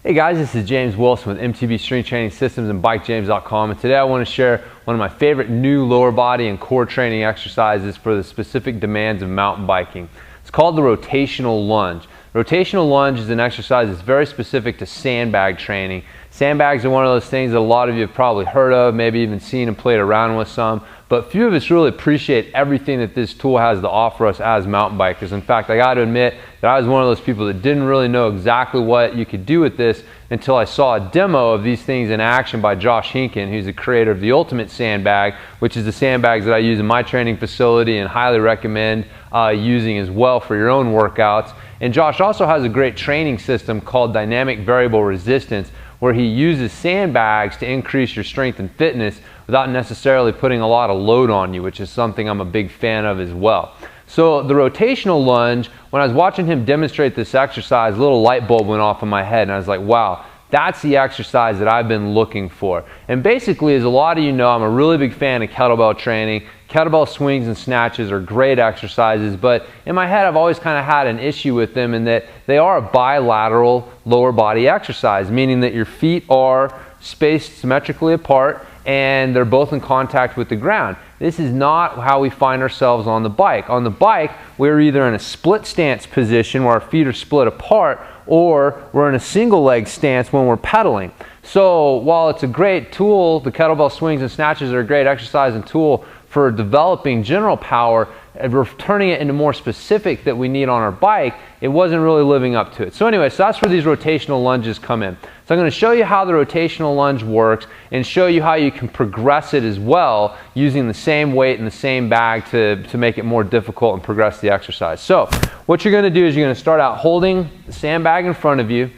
Hey guys, this is James Wilson with MTB Strength Training Systems and BikeJames.com, and today I want to share one of my favorite new lower body and core training exercises for the specific demands of mountain biking. It's called the rotational lunge. Rotational lunge is an exercise that's very specific to sandbag training. Sandbags are one of those things that a lot of you have probably heard of, maybe even seen and played around with some, but few of us really appreciate everything that this tool has to offer us as mountain bikers. In fact, I got to admit that I was one of those people that didn't really know exactly what you could do with this until I saw a demo of these things in action by Josh Hinken, who's the creator of the Ultimate Sandbag, which is the sandbags that I use in my training facility and highly recommend using as well for your own workouts. And Josh also has a great training system called Dynamic Variable Resistance, where he uses sandbags to increase your strength and fitness without necessarily putting a lot of load on you, which is something I'm a big fan of as well. So the rotational lunge, when I was watching him demonstrate this exercise, a little light bulb went off in my head and I was like, wow, that's the exercise that I've been looking for. And basically, as a lot of you know, I'm a really big fan of kettlebell training. Kettlebell swings and snatches are great exercises, but in my head I've always kind of had an issue with them in that they are a bilateral lower body exercise, meaning that your feet are spaced symmetrically apart and they're both in contact with the ground. This is not how we find ourselves on the bike. On the bike, we're either in a split stance position where our feet are split apart, or we're in a single leg stance when we're pedaling. So while it's a great tool, the kettlebell swings and snatches are a great exercise and tool for developing general power, and we're turning it into more specific that we need on our bike, it wasn't really living up to it. So anyway, so that's where these rotational lunges come in. So I'm going to show you how the rotational lunge works and show you how you can progress it as well using the same weight and the same bag to make it more difficult and progress the exercise. So what you're going to do is you're going to start out holding the sandbag in front of you,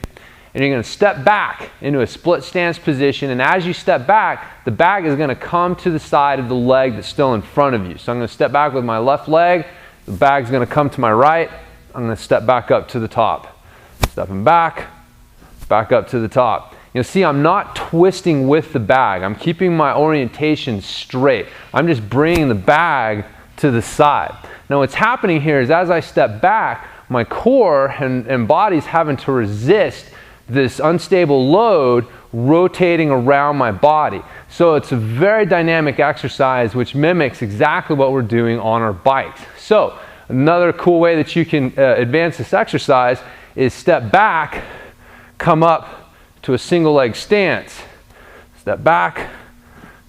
and you're going to step back into a split stance position, and as you step back, the bag is going to come to the side of the leg that's still in front of you. So I'm going to step back with my left leg, the bag's going to come to my right, I'm going to step back up to the top. Stepping back up to the top. You'll see I'm not twisting with the bag, I'm keeping my orientation straight. I'm just bringing the bag to the side. Now what's happening here is as I step back, my core and body's having to resist this unstable load rotating around my body. So it's a very dynamic exercise which mimics exactly what we're doing on our bikes. So another cool way that you can advance this exercise is step back, come up to a single leg stance. Step back,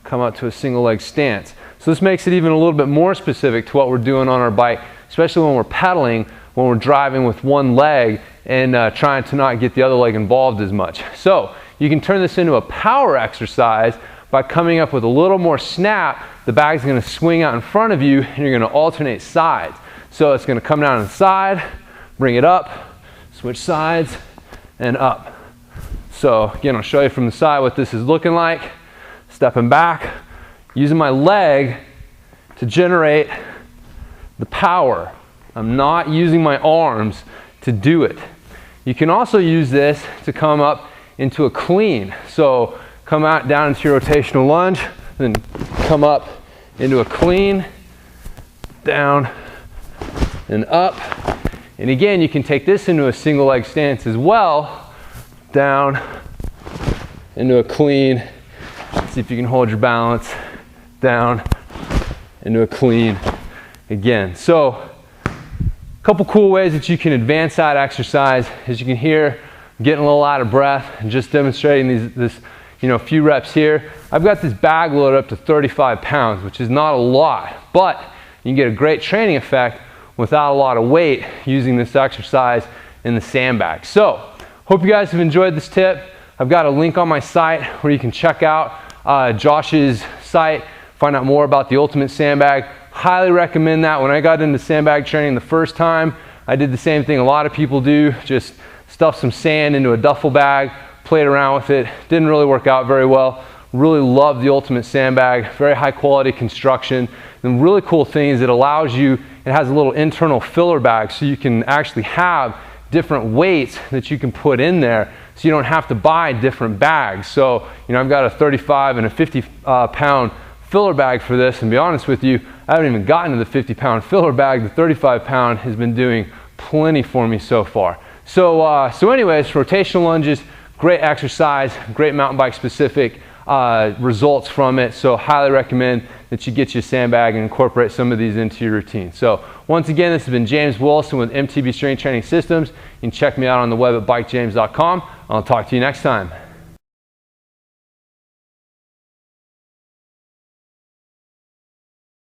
come up to a single leg stance. So this makes it even a little bit more specific to what we're doing on our bike, especially when we're pedaling, when we're driving with one leg and trying to not get the other leg involved as much. So you can turn this into a power exercise by coming up with a little more snap. The bag's going to swing out in front of you and you're going to alternate sides. So it's going to come down on the side, bring it up, switch sides, and up. So again, I'll show you from the side what this is looking like. Stepping back, using my leg to generate the power. I'm not using my arms to do it. You can also use this to come up into a clean. So come out down into your rotational lunge, then come up into a clean, down and up. And again, you can take this into a single leg stance as well, down into a clean. See if you can hold your balance, down into a clean again. So a couple cool ways that you can advance that exercise. As you can hear, I'm getting a little out of breath and just demonstrating this few reps here. I've got this bag loaded up to 35 pounds, which is not a lot, but you can get a great training effect without a lot of weight using this exercise in the sandbag. So hope you guys have enjoyed this tip. I've got a link on my site where you can check out Josh's site, find out more about the Ultimate Sandbag. Highly recommend that. When I got into sandbag training the first time, I did the same thing a lot of people do, just stuff some sand into a duffel bag, played around with it. Didn't really work out very well. Really love the Ultimate Sandbag, very high quality construction. And the really cool thing is it allows you, it has a little internal filler bag so you can actually have different weights that you can put in there so you don't have to buy different bags. So, I've got a 35 and a 50 pound filler bag for this, and to be honest with you, I haven't even gotten to the 50 pound filler bag. The 35 pound has been doing plenty for me so far. So anyways, rotational lunges, Great exercise, great mountain bike specific results from it. So highly recommend that you get you a sandbag and incorporate some of these into your routine. So once again, this has been James Wilson with MTB Strength Training Systems. You can check me out on the web at bikejames.com. I'll talk to you next time.